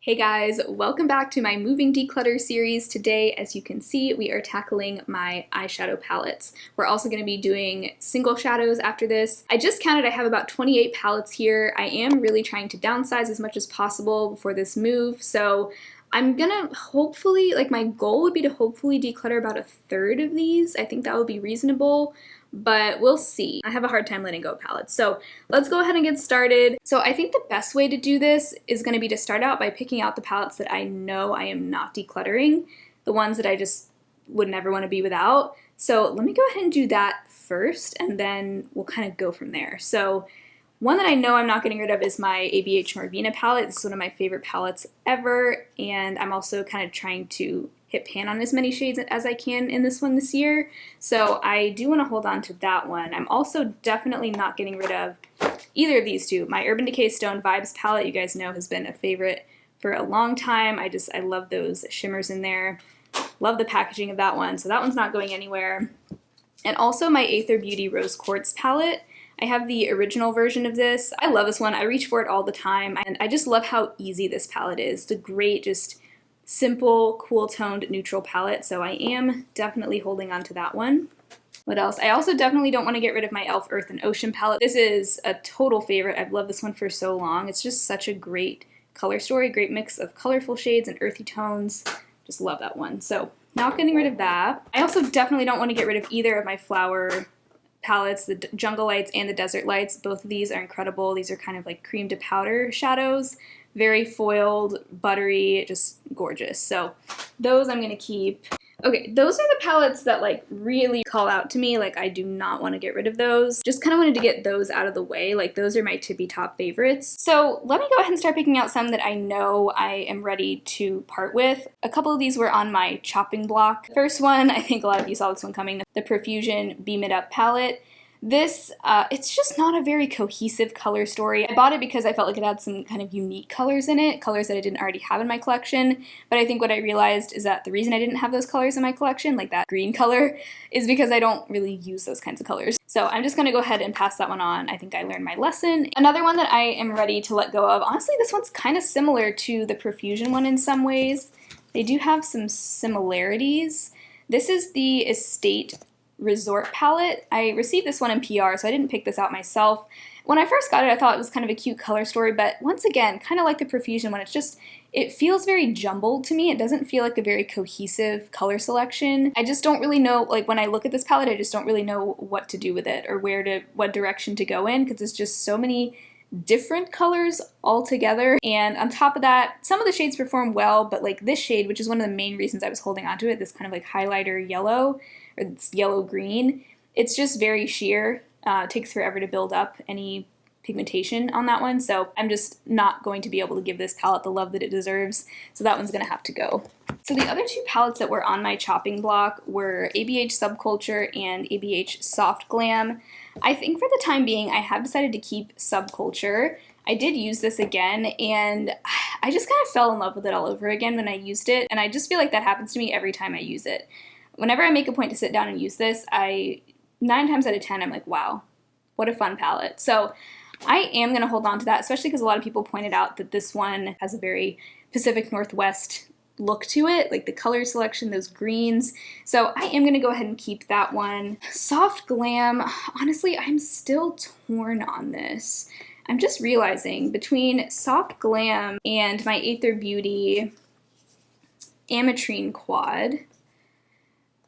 Hey guys, welcome back to my moving declutter series. Today, as you can see, we are tackling my eyeshadow palettes. We're also going to be doing single shadows after this. I just counted, I have about 28 palettes here. I am really trying to downsize as much as possible before this move, so I'm gonna hopefully, my goal would be to hopefully declutter about a third of these. I think that would be reasonable, but we'll see. I have a hard time letting go of palettes. So let's go ahead and get started. So I think the best way to do this is gonna be to start out by picking out the palettes that I know I am not decluttering, the ones that I just would never wanna be without. So let me go ahead and do that first, and then we'll kind of go from there. So one that I know I'm not getting rid of is my ABH Marvina palette. This is one of my favorite palettes ever, and I'm also kind of trying to hit pan on as many shades as I can in this one this year. So I do want to hold on to that one. I'm also definitely not getting rid of either of these two. My Urban Decay Stone Vibes palette, you guys know, has been a favorite for a long time. I love those shimmers in there. Love the packaging of that one, so that one's not going anywhere. And also my Aether Beauty Rose Quartz palette. I have the original version of this. I love this one. I reach for it all the time, and I just love how easy this palette is. It's a great, just simple, cool-toned, neutral palette, so I am definitely holding on to that one. What else? I also definitely don't want to get rid of my e.l.f. Earth and Ocean palette. This is a total favorite. I've loved this one for so long. It's just such a great color story, great mix of colorful shades and earthy tones. Just love that one. So not getting rid of that. I also definitely don't want to get rid of either of my flower palettes, the Jungle Lights and the Desert Lights. Both of these are incredible. These are kind of like cream to powder shadows. Very foiled, buttery, just gorgeous. So those I'm gonna keep. Okay, those are the palettes that really call out to me. I do not want to get rid of those. Just kind of wanted to get those out of the way. Those are my tippy top favorites. So let me go ahead and start picking out some that I know I am ready to part with. A couple of these were on my chopping block. The first one, I think a lot of you saw this one coming, the Profusion Beam It Up palette. This, it's just not a very cohesive color story. I bought it because I felt like it had some kind of unique colors in it, colors that I didn't already have in my collection, but I think what I realized is that the reason I didn't have those colors in my collection, like that green color, is because I don't really use those kinds of colors. So I'm just gonna go ahead and pass that one on. I think I learned my lesson. Another one that I am ready to let go of, honestly, this one's kind of similar to the Profusion one in some ways. They do have some similarities. This is the Estate Resort palette. I received this one in PR, so I didn't pick this out myself. When I first got it, I thought it was kind of a cute color story, but once again, kind of like the Profusion one, it feels very jumbled to me. It doesn't feel like a very cohesive color selection. I just don't really know, when I look at this palette, I just don't really know what to do with it or what direction to go in, because it's just so many different colors all together. And on top of that, some of the shades perform well, but this shade, which is one of the main reasons I was holding on to it, this kind of highlighter yellow, or it's yellow-green, it's just very sheer. It takes forever to build up any pigmentation on that one, so I'm just not going to be able to give this palette the love that it deserves, so that one's gonna have to go. So the other two palettes that were on my chopping block were ABH Subculture and ABH Soft Glam. I think for the time being, I have decided to keep Subculture. I did use this again, and I just kind of fell in love with it all over again when I used it, and I just feel like that happens to me every time I use it. Whenever I make a point to sit down and use this, 9 times out of 10, I'm like, wow, what a fun palette. So I am going to hold on to that, especially because a lot of people pointed out that this one has a very Pacific Northwest look to it, the color selection, those greens. So I am going to go ahead and keep that one. Soft Glam, honestly, I'm still torn on this. I'm just realizing between Soft Glam and my Aether Beauty Ametrine Quad,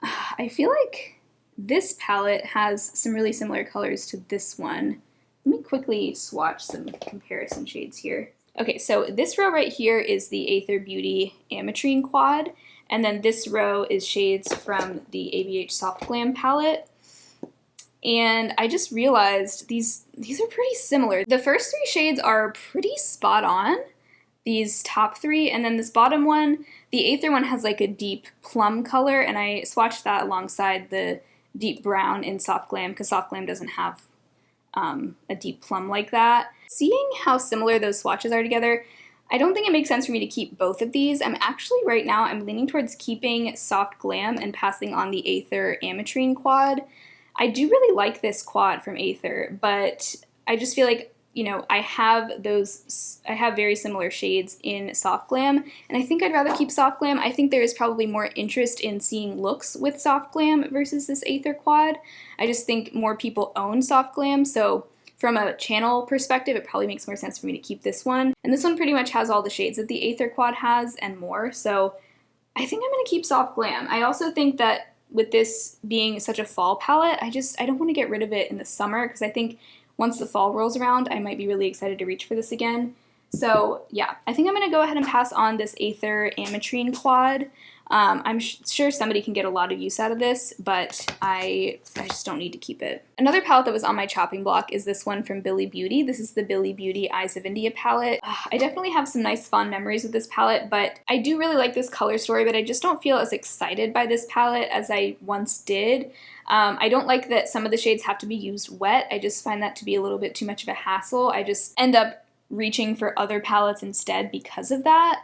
I feel like this palette has some really similar colors to this one. Let me quickly swatch some comparison shades here. Okay, so this row right here is the Aether Beauty Ametrine Quad, and then this row is shades from the ABH Soft Glam palette. And I just realized these are pretty similar. The first 3 shades are pretty spot on, these top 3, and then this bottom one, the Aether one, has a deep plum color, and I swatched that alongside the deep brown in Soft Glam because Soft Glam doesn't have a deep plum like that. Seeing how similar those swatches are together, I don't think it makes sense for me to keep both of these. I'm leaning towards keeping Soft Glam and passing on the Aether Ametrine Quad. I do really like this quad from Aether, but I just feel like you know, I have very similar shades in Soft Glam, and I think I'd rather keep Soft Glam. I think there is probably more interest in seeing looks with Soft Glam versus this Aether Quad. I just think more people own Soft Glam, so from a channel perspective, it probably makes more sense for me to keep this one. And this one pretty much has all the shades that the Aether Quad has and more, so I think I'm going to keep Soft Glam. I also think that with this being such a fall palette, I don't want to get rid of it in the summer, because I think once the fall rolls around, I might be really excited to reach for this again. So yeah, I think I'm going to go ahead and pass on this Aether Ametrine Quad. I'm sure somebody can get a lot of use out of this, but I just don't need to keep it. Another palette that was on my chopping block is this one from Billie Beauty. This is the Billie Beauty Eyes of India palette. I definitely have some nice fond memories with this palette, but I do really like this color story, but I just don't feel as excited by this palette as I once did. I don't like that some of the shades have to be used wet. I just find that to be a little bit too much of a hassle. I just end up reaching for other palettes instead because of that.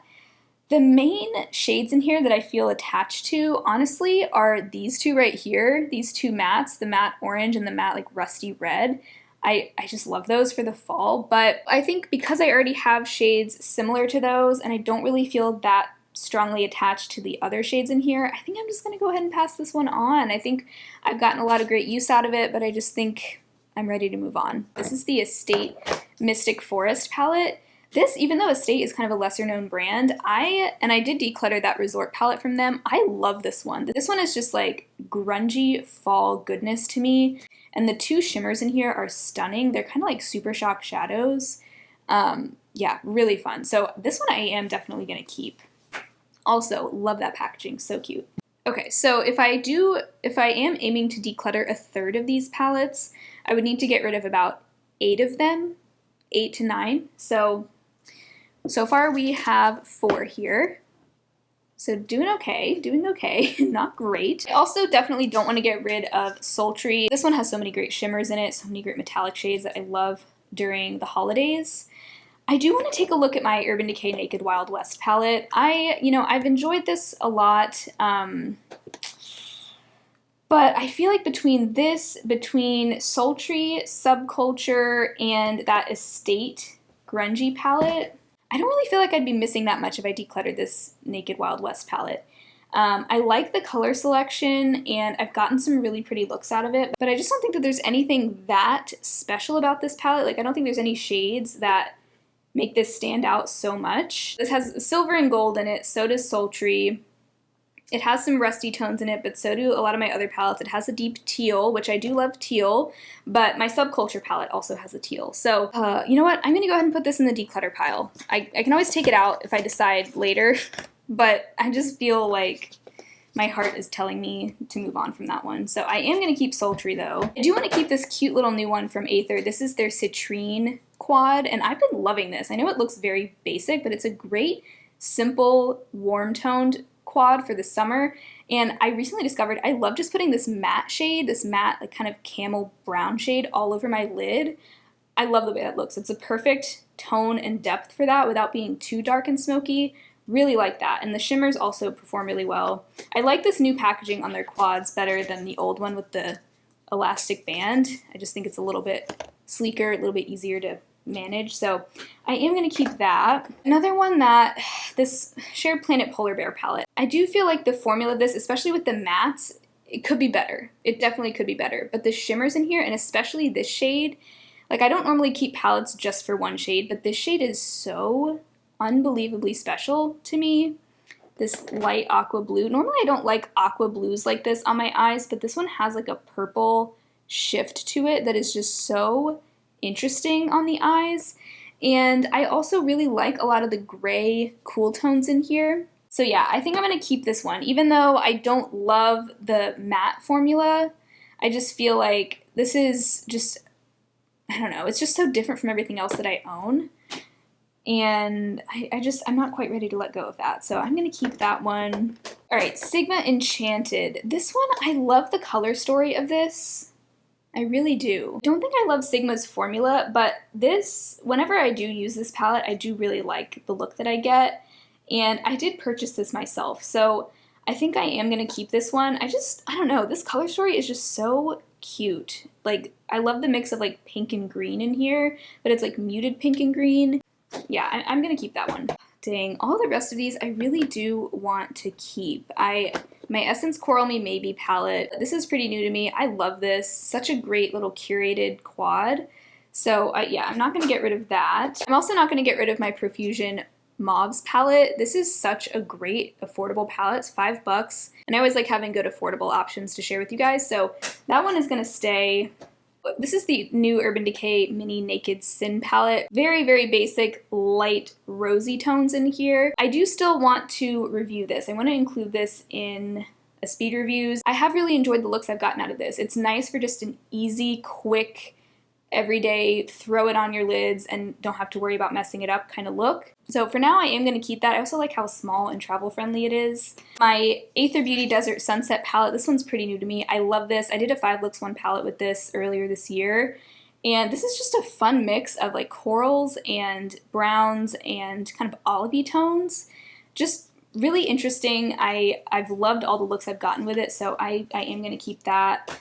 The main shades in here that I feel attached to, honestly, are these two right here, these two mattes, the matte orange and the matte like rusty red. I just love those for the fall, but I think because I already have shades similar to those and I don't really feel that strongly attached to the other shades in here, I think I'm just going to go ahead and pass this one on. I think I've gotten a lot of great use out of it, but I just think I'm ready to move on. This is the Estate Mystic Forest palette. This, even though Estate is kind of a lesser known brand, I did declutter that Resort palette from them. I love this one. This one is just like grungy fall goodness to me. And the two shimmers in here are stunning. They're kind of like Super Shock shadows. Yeah, really fun. So this one I am definitely going to keep. Also, love that packaging, so cute. Okay, so if I am aiming to declutter a third of these palettes, I would need to get rid of about 8 of them, 8 to 9. So far we have 4 here. So doing okay, not great. I also definitely don't want to get rid of Sultry. This one has so many great shimmers in it, so many great metallic shades that I love during the holidays. I do want to take a look at my Urban Decay Naked Wild West palette. I've enjoyed this a lot, but I feel like between Sultry, Subculture, and that Estate grungy palette, I don't really feel like I'd be missing that much if I decluttered this Naked Wild West palette. I like the color selection, and I've gotten some really pretty looks out of it, but I just don't think that there's anything that special about this palette. Like, I don't think there's any shades that make this stand out so much. This has silver and gold in it, so does Sultry. It has some rusty tones in it, but so do a lot of my other palettes. It has a deep teal, which I do love teal, but my Subculture palette also has a teal. So, you know what? I'm gonna go ahead and put this in the declutter pile. I can always take it out if I decide later, but I just feel like my heart is telling me to move on from that one. So I am gonna keep Sultry though. I do wanna keep this cute little new one from Aether. This is their Citrine Quad, and I've been loving this. I know it looks very basic, but it's a great, simple, warm-toned quad for the summer, and I recently discovered I love just putting this matte shade, this matte like kind of camel brown shade all over my lid. I love the way that looks. It's a perfect tone and depth for that without being too dark and smoky. Really like that, and the shimmers also perform really well. I like this new packaging on their quads better than the old one with the elastic band. I just think it's a little bit sleeker, a little bit easier to manage, so I am going to keep that. Another one, that this Shared Planet Polar Bear palette. I do feel like the formula of this, especially with the mattes, it could be better. It definitely could be better, but the shimmers in here, and especially this shade, like I don't normally keep palettes just for one shade, but this shade is so unbelievably special to me. This light aqua blue. Normally I don't like aqua blues like this on my eyes, but this one has like a purple shift to it that is just so interesting on the eyes. And I also really like a lot of the gray cool tones in here. So yeah, I think I'm going to keep this one. Even though I don't love the matte formula, I just feel like this is just, I don't know, it's just so different from everything else that I own. And I'm not quite ready to let go of that. So I'm going to keep that one. All right, Sigma Enchanted. This one, I love the color story of this. I really do. Don't think I love Sigma's formula, but this, whenever I do use this palette, I do really like the look that I get. And I did purchase this myself, so I think I am going to keep this one. I don't know, this color story is just so cute. Like, I love the mix of like pink and green in here, but it's like muted pink and green. Yeah, I'm gonna keep that one. Dang, all the rest of these I really do want to keep. My Essence Coral Me Maybe palette, this is pretty new to me. I love this. Such a great little curated quad. So yeah, I'm not gonna get rid of that. I'm also not gonna get rid of my Profusion Mauves palette. This is such a great affordable palette. It's $5, and I always like having good affordable options to share with you guys. So that one is gonna stay. This is the new Urban Decay Mini Naked Sin palette. Very, very basic, light, rosy tones in here. I do still want to review this. I want to include this in a speed reviews. I have really enjoyed the looks I've gotten out of this. It's nice for just an easy, quick, everyday, throw it on your lids and don't have to worry about messing it up kind of look. So for now, I am going to keep that. I also like how small and travel friendly it is. My Aether Beauty Desert Sunset palette, this one's pretty new to me. I love this. I did a 5 looks 1 palette with this earlier this year. And this is just a fun mix of like corals and browns and kind of olivey tones. Just really interesting. I've loved all the looks I've gotten with it, so I am going to keep that.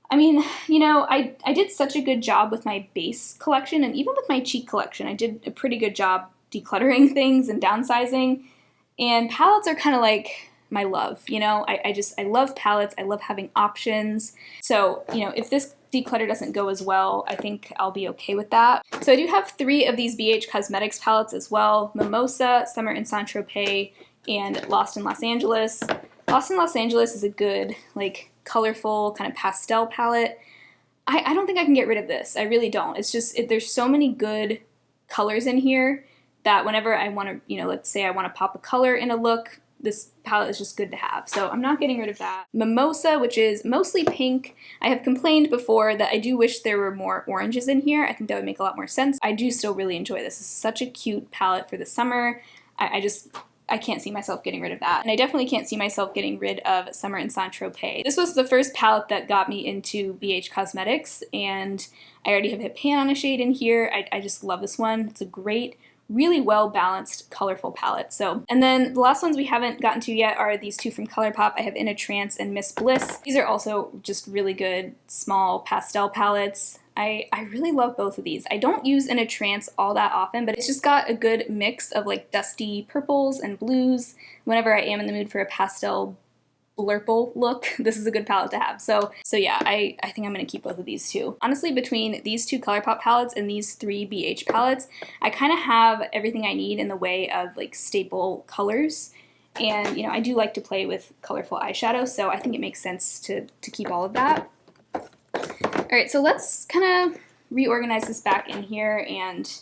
I mean, you know, I did such a good job with my base collection, and even with my cheek collection, I did a pretty good job decluttering things and downsizing. And palettes are kind of like my love, you know? I love palettes. I love having options. So, you know, if this declutter doesn't go as well, I think I'll be okay with that. So I do have 3 of these BH Cosmetics palettes as well: Mimosa, Summer in Saint-Tropez, and Lost in Los Angeles. Lost in Los Angeles is a good, like, colorful kind of pastel palette. I don't think I can get rid of this. I really don't. It's just, there's so many good colors in here that whenever I want to, you know, let's say I want to pop a color in a look, this palette is just good to have. So I'm not getting rid of that. Mimosa, which is mostly pink. I have complained before that I do wish there were more oranges in here. I think that would make a lot more sense. I do still really enjoy this. This is such a cute palette for the summer. I can't see myself getting rid of that. And I definitely can't see myself getting rid of Summer in Saint-Tropez. This was the first palette that got me into BH Cosmetics, and I already have hit pan on a shade in here. I just love this one. It's a great, really well-balanced, colorful palette. So, and then the last ones we haven't gotten to yet are these 2 from ColourPop. I have In a Trance and Miss Bliss. These are also just really good, small pastel palettes. I really love both of these. I don't use In a Trance all that often, but it's just got a good mix of like dusty purples and blues. Whenever I am in the mood for a pastel blurple look, this is a good palette to have. So yeah, I think I'm going to keep both of these too. Honestly, between these 2 ColourPop palettes and these 3 BH palettes, I kind of have everything I need in the way of like staple colors. And, you know, I do like to play with colorful eyeshadow, so I think it makes sense to keep all of that. All right, so let's kind of reorganize this back in here and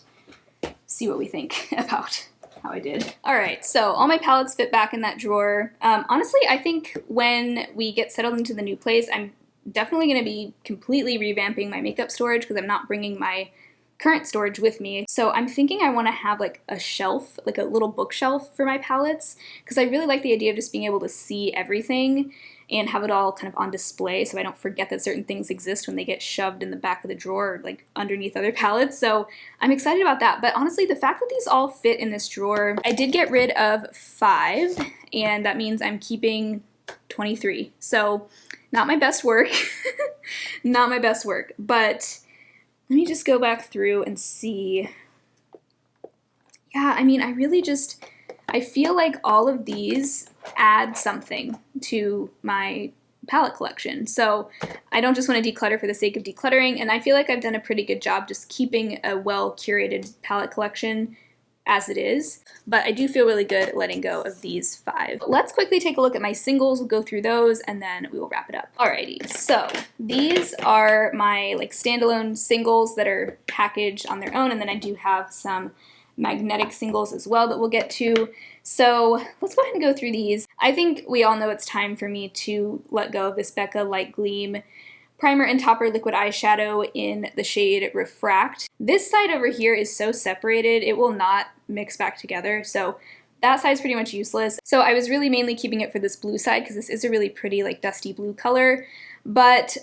see what we think about how I did. All right, so all my palettes fit back in that drawer. Honestly, I think when we get settled into the new place, I'm definitely going to be completely revamping my makeup storage because I'm not bringing my current storage with me. So I'm thinking I want to have like a shelf, like a little bookshelf for my palettes, because I really like the idea of just being able to see everything and have it all kind of on display so I don't forget that certain things exist when they get shoved in the back of the drawer or like underneath other palettes. So I'm excited about that. But honestly, the fact that these all fit in this drawer, I did get rid of 5, and that means I'm keeping 23. So not my best work, not my best work, but let me just go back through and see. Yeah, I mean, I feel like all of these add something to my palette collection. So I don't just want to declutter for the sake of decluttering, and I feel like I've done a pretty good job just keeping a well-curated palette collection as it is, but I do feel really good letting go of these 5. Let's quickly take a look at my singles. We'll go through those and then we will wrap it up. Alrighty, so these are my like standalone singles that are packaged on their own, and then I do have some magnetic singles as well that we'll get to. So let's go ahead and go through these. I think we all know it's time for me to let go of this Becca Light Gleam Primer and Topper Liquid Eyeshadow in the shade Refract. This side over here is so separated, it will not mix back together, so that side's pretty much useless. So I was really mainly keeping it for this blue side because this is a really pretty like dusty blue color. But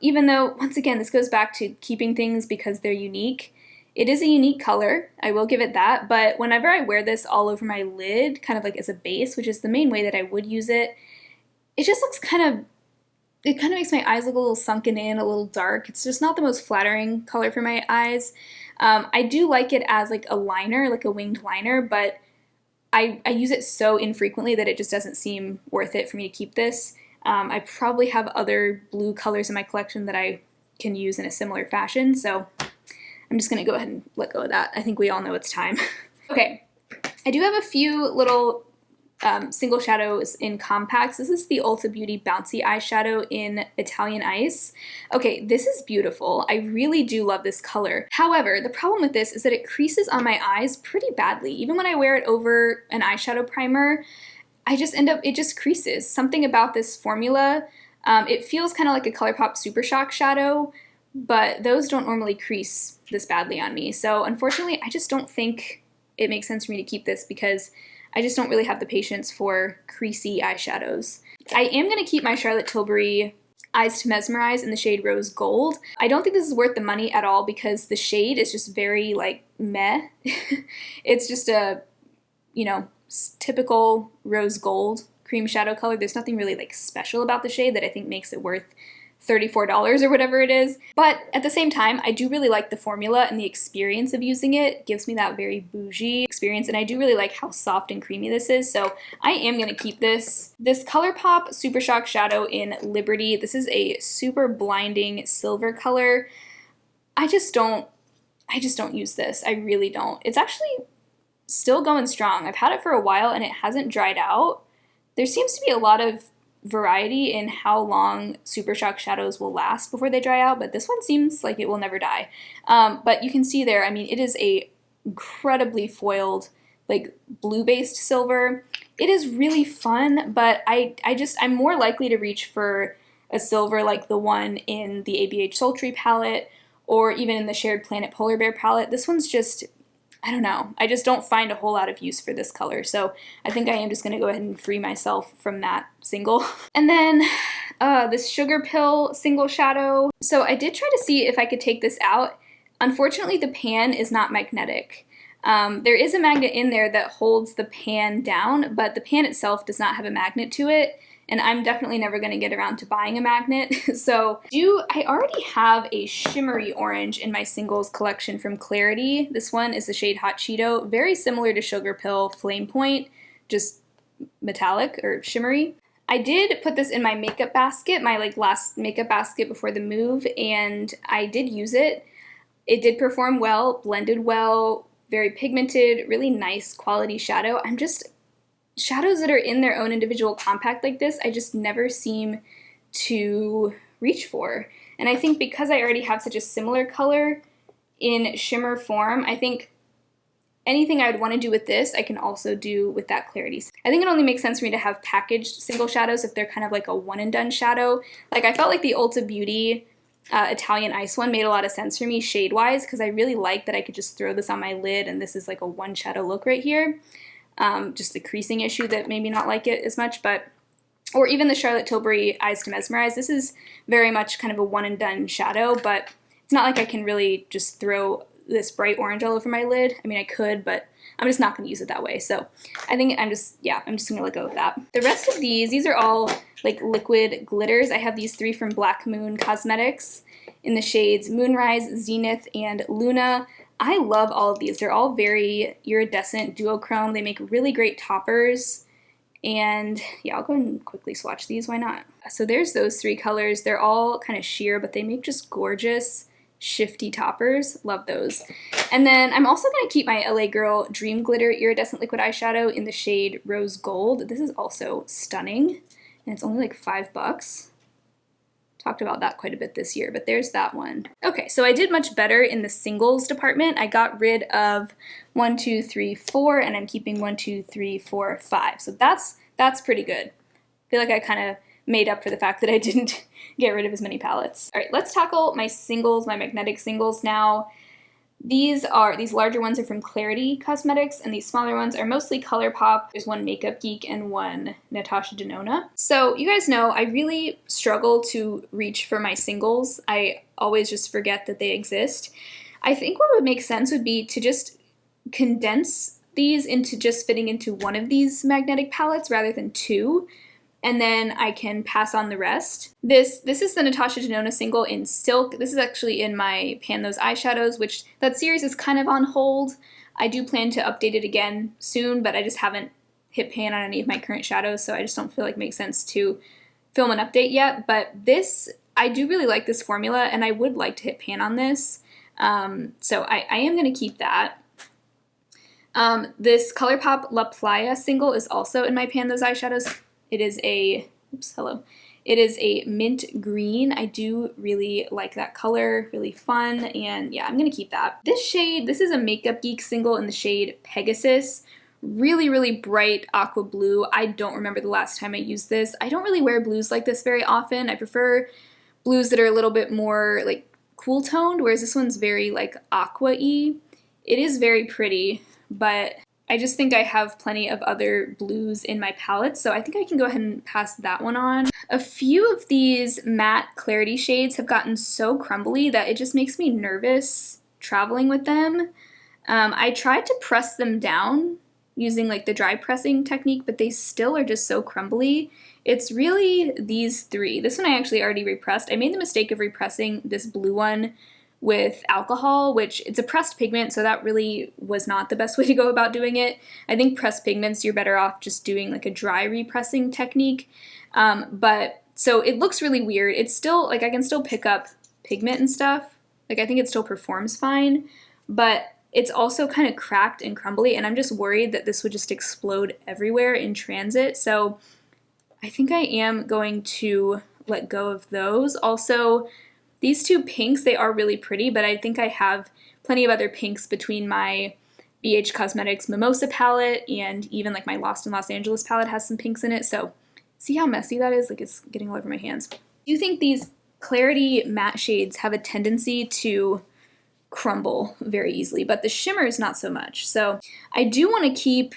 even though, once again, this goes back to keeping things because they're unique, it is a unique color, I will give it that, but whenever I wear this all over my lid, kind of like as a base, which is the main way that I would use it, it just looks kind of it kind of makes my eyes look a little sunken in, a little dark. It's just not the most flattering color for my eyes. I do like it as like a liner, like a winged liner, but I use it so infrequently that it just doesn't seem worth it for me to keep this. I probably have other blue colors in my collection that I can use in a similar fashion, so I'm just going to go ahead and let go of that. I think we all know it's time. Okay, I do have a few little single shadows in compacts. This is the Ulta Beauty Bouncy Eyeshadow in Italian Ice. Okay, this is beautiful. I really do love this color. However, the problem with this is that it creases on my eyes pretty badly. Even when I wear it over an eyeshadow primer, I just end up, it just creases. Something about this formula, it feels kind of like a ColourPop Super Shock shadow, but those don't normally crease this badly on me. So unfortunately, I just don't think it makes sense for me to keep this because I just don't really have the patience for creasy eyeshadows. I am going to keep my Charlotte Tilbury Eyes to Mesmerize in the shade Rose Gold. I don't think this is worth the money at all because the shade is just very, like, meh. It's just a, you know, typical rose gold cream shadow color. There's nothing really, like, special about the shade that I think makes it worth $34 or whatever it is. But at the same time, I do really like the formula and the experience of using it. It gives me that very bougie experience, and I do really like how soft and creamy this is, so I am going to keep this. This ColourPop Super Shock shadow in Liberty, this is a super blinding silver color. I just don't use this. I really don't. It's actually still going strong. I've had it for a while and it hasn't dried out. There seems to be a lot of variety in how long Super Shock shadows will last before they dry out, but this one seems like it will never die. But you can see there, I mean, it is a incredibly foiled, like, blue-based silver. It is really fun, but I'm more likely to reach for a silver like the one in the ABH Sultry palette, or even in the Shared Planet Polar Bear palette. This one's just, I don't know, I just don't find a whole lot of use for this color, so I think I am just going to go ahead and free myself from that single. And then this Sugar Pill single shadow. So I did try to see if I could take this out. Unfortunately, the pan is not magnetic. There is a magnet in there that holds the pan down, but the pan itself does not have a magnet to it, and I'm definitely never going to get around to buying a magnet. So I already have a shimmery orange in my singles collection from Clarity. This one is the shade Hot Cheeto, very similar to Sugar Pill Flame Point, just metallic or shimmery. I did put this in my makeup basket, my last makeup basket before the move, and I did use it. It did perform well, blended well, very pigmented, really nice quality shadow. Shadows that are in their own individual compact like this, I just never seem to reach for. And I think because I already have such a similar color in shimmer form, I think anything I would want to do with this, I can also do with that Clarity. I think it only makes sense for me to have packaged single shadows if they're kind of like a one and done shadow. Like, I felt like the Ulta Beauty Italian Ice one made a lot of sense for me shade-wise because I really like that I could just throw this on my lid and this is like a one shadow look right here. Just the creasing issue that made me not like it as much, or even the Charlotte Tilbury Eyes to Mesmerize. This is very much kind of a one and done shadow, but it's not like I can really just throw this bright orange all over my lid. I mean, I could, but I'm just not going to use it that way. So I think I'm just going to let go of that. The rest of these are all like liquid glitters. I have these 3 from Black Moon Cosmetics in the shades Moonrise, Zenith, and Luna. I love all of these. They're all very iridescent duochrome. They make really great toppers. And yeah, I'll go ahead and quickly swatch these. Why not? So there's those 3 colors. They're all kind of sheer, but they make just gorgeous, shifty toppers. Love those. And then I'm also going to keep my LA Girl Dream Glitter Iridescent Liquid Eyeshadow in the shade Rose Gold. This is also stunning, and it's only like $5. Talked about that quite a bit this year, but there's that one. Okay, so I did much better in the singles department. I got rid of 1, 2, 3, 4, and I'm keeping 1, 2, 3, 4, 5. So that's pretty good. I feel like I kind of made up for the fact that I didn't get rid of as many palettes. All right, let's tackle my singles, my magnetic singles now. These larger ones are from Clarity Cosmetics, and these smaller ones are mostly ColourPop. There's one Makeup Geek and one Natasha Denona. So you guys know I really struggle to reach for my singles. I always just forget that they exist. I think what would make sense would be to just condense these into just fitting into one of these magnetic palettes rather than 2. and then I can pass on the rest. This is the Natasha Denona single in Silk. This is actually in my Pan Those Eyeshadows, which that series is kind of on hold. I do plan to update it again soon, but I just haven't hit pan on any of my current shadows, so I just don't feel like it makes sense to film an update yet. But this, I do really like this formula, and I would like to hit pan on this. So I am going to keep that. This ColourPop La Playa single is also in my Pan Those Eyeshadows. It is a, It is a mint green. I do really like that color, really fun, and yeah, I'm gonna keep that. This shade, this is a Makeup Geek single in the shade Pegasus. Really, really bright aqua blue. I don't remember the last time I used this. I don't really wear blues like this very often. I prefer blues that are a little bit more like cool toned, whereas this one's very like aqua-y. It is very pretty, but I just think I have plenty of other blues in my palette, so I think I can go ahead and pass that one on. A few of these matte clarity shades have gotten so crumbly that it just makes me nervous traveling with them. I tried to press them down using like the dry pressing technique, but they still are just so crumbly. It's really these three. This one I actually already repressed. I made the mistake of repressing this blue one with alcohol, which it's a pressed pigment, so that really was not the best way to go about doing it. I think pressed pigments, you're better off just doing like a dry repressing technique. But so it looks really weird. It's still, like I can still pick up pigment and stuff. Like I think it still performs fine, but it's also kind of cracked and crumbly, and I'm just worried that this would just explode everywhere in transit. So I think I am going to let go of those. Also, these two pinks, they are really pretty, but I think I have plenty of other pinks between my BH Cosmetics Mimosa palette and even like my Lost in Los Angeles palette has some pinks in it. So see how messy that is? Like it's getting all over my hands. Do you think these clarity matte shades have a tendency to crumble very easily, but the shimmers not so much. So I do want to keep,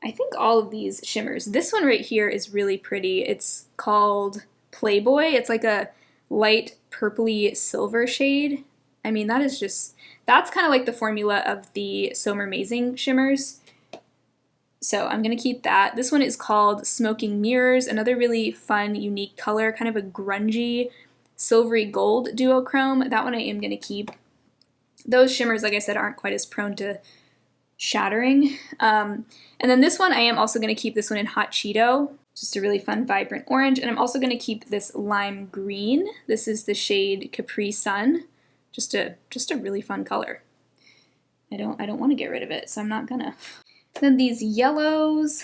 I think, all of these shimmers. This one right here is really pretty. It's called Playboy. It's like a light purpley silver shade. I mean, that is just, that's kind of like the formula of the So Mermazing shimmers. So I'm going to keep that. This one is called Smoking Mirrors, another really fun, unique color, kind of a grungy, silvery gold duochrome. That one I am going to keep. Those shimmers, like I said, aren't quite as prone to shattering. And then this one, I am also going to keep this one in Hot Cheeto. Just a really fun, vibrant orange. And I'm also going to keep this lime green. This is the shade Capri Sun. Just a really fun color. I don't want to get rid of it, so I'm not gonna. Then these yellows.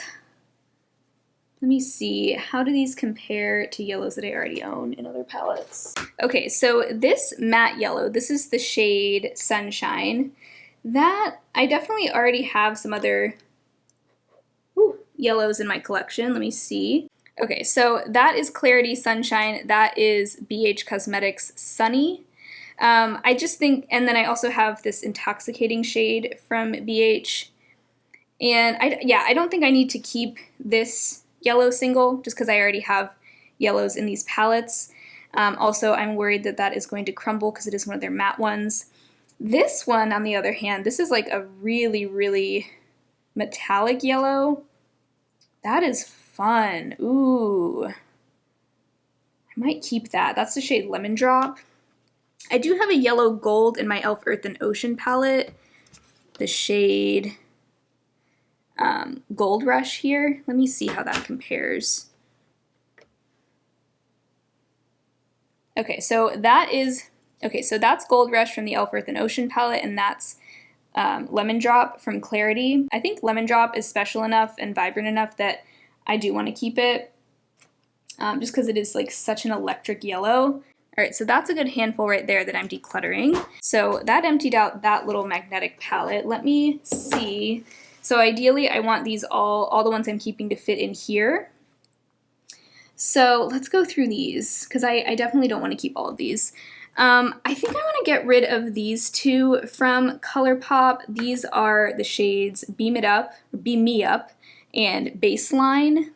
Let me see, how do these compare to yellows that I already own in other palettes? Okay, so this matte yellow, this is the shade Sunshine. That, I definitely already have some other yellows in my collection. Let me see. Okay, so that is Clarity Sunshine. That is BH Cosmetics Sunny. I just think, and then I also have this Intoxicating shade from BH. And I don't think I need to keep this yellow single just because I already have yellows in these palettes. Also, I'm worried that that is going to crumble because it is one of their matte ones. This one, on the other hand, this is like a really, really metallic yellow. That is fun. Ooh. I might keep that. That's the shade Lemon Drop. I do have a yellow gold in my e.l.f. Earth and Ocean palette. The shade Gold Rush here. Let me see how that compares. Okay, so that's Gold Rush from the e.l.f. Earth and Ocean palette, and that's Lemon Drop from Clarity. I think Lemon Drop is special enough and vibrant enough that I do want to keep it, just because it is like such an electric yellow. All right, so that's a good handful right there that I'm decluttering. So that emptied out that little magnetic palette. Let me see. So ideally, I want these all the ones I'm keeping to fit in here. So let's go through these, because I definitely don't want to keep all of these. I think I want to get rid of these two from ColourPop. These are the shades Beam Me Up, and Baseline.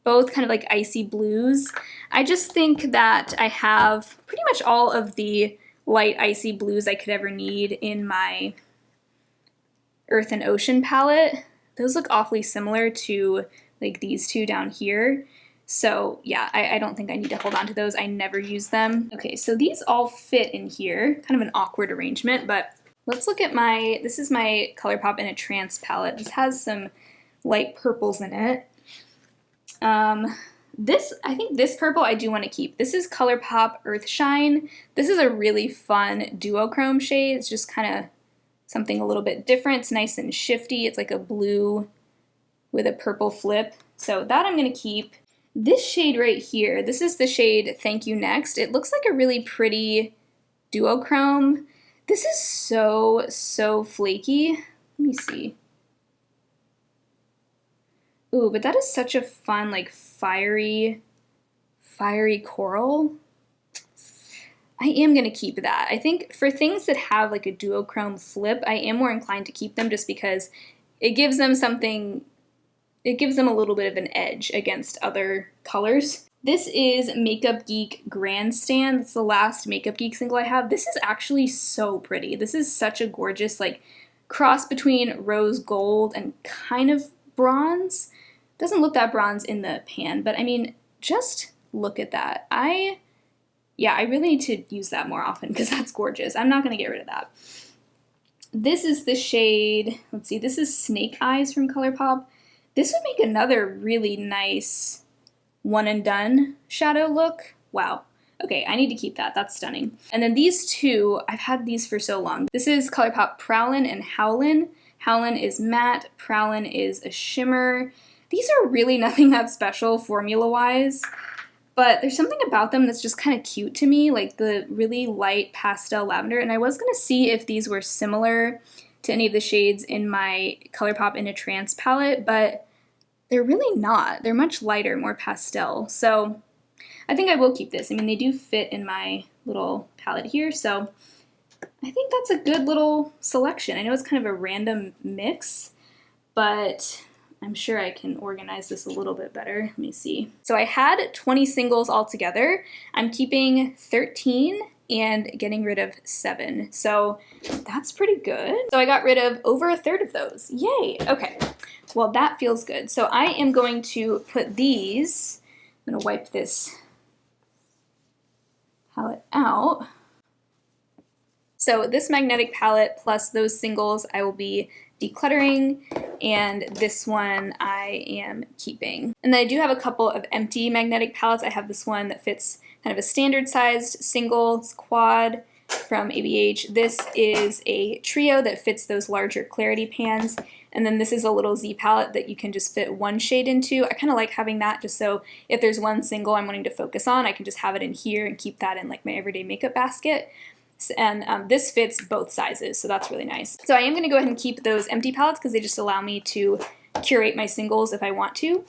Both kind of like icy blues. I just think that I have pretty much all of the light icy blues I could ever need in my Earth and Ocean palette. Those look awfully similar to like these two down here. So yeah, I don't think I need to hold on to those. I never use them. Okay, so these all fit in here, kind of an awkward arrangement, but let's look at this is my ColourPop in a Trance palette. This has some light purples in it. I think this purple I do want to keep. This is ColourPop Earthshine. This is a really fun duochrome shade. It's just kind of something a little bit different. It's nice and shifty. It's like a blue with a purple flip. So that I'm going to keep. This shade right here, this is the shade Thank You Next. It looks like a really pretty duochrome. This is so, so flaky. Let me see. Ooh, but that is such a fun, like, fiery coral. I am going to keep that. I think for things that have, like, a duochrome flip, I am more inclined to keep them just because it gives them something, it gives them a little bit of an edge against other colors. This is Makeup Geek Grandstand. It's the last Makeup Geek single I have. This is actually so pretty. This is such a gorgeous, like, cross between rose gold and kind of bronze. Doesn't look that bronze in the pan, but I mean, just look at that. I really need to use that more often because that's gorgeous. I'm not going to get rid of that. This is the shade, let's see, this is Snake Eyes from ColourPop. This would make another really nice one and done shadow look. Wow. Okay, I need to keep that. That's stunning. And then these two, I've had these for so long. This is ColourPop Prowlin and Howlin. Howlin is matte, Prowlin is a shimmer. These are really nothing that special formula-wise, but there's something about them that's just kind of cute to me, like the really light pastel lavender, and I was going to see if these were similar to any of the shades in my ColourPop in a Trance palette, but they're really not. They're much lighter, more pastel, so I think I will keep this. I mean, they do fit in my little palette here, so I think that's a good little selection. I know it's kind of a random mix, but I'm sure I can organize this a little bit better. Let me see. So I had 20 singles altogether. I'm keeping 13 and getting rid of 7. So that's pretty good. So I got rid of over a third of those. Yay. Okay. Well, that feels good. So I am going to put these, I'm going to wipe this palette out. So this magnetic palette plus those singles I will be decluttering, and this one I am keeping. And then I do have a couple of empty magnetic palettes. I have this one that fits kind of a standard sized single, it's quad from ABH. This is a trio that fits those larger clarity pans. And then this is a little Z palette that you can just fit one shade into. I kind of like having that just so if there's one single I'm wanting to focus on, I can just have it in here and keep that in like my everyday makeup basket. And this fits both sizes, so that's really nice. So I am going to go ahead and keep those empty palettes because they just allow me to curate my singles if I want to.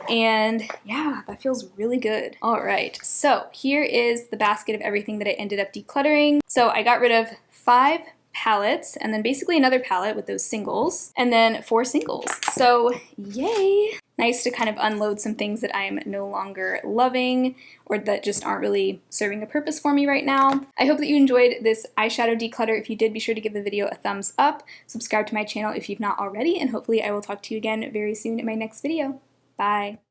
And yeah, that feels really good. All right, so here is the basket of everything that I ended up decluttering. So I got rid of 5 palettes and then basically another palette with those singles and then 4 singles. So yay! Nice to kind of unload some things that I am no longer loving or that just aren't really serving a purpose for me right now. I hope that you enjoyed this eyeshadow declutter. If you did, be sure to give the video a thumbs up, subscribe to my channel if you've not already, and hopefully I will talk to you again very soon in my next video. Bye!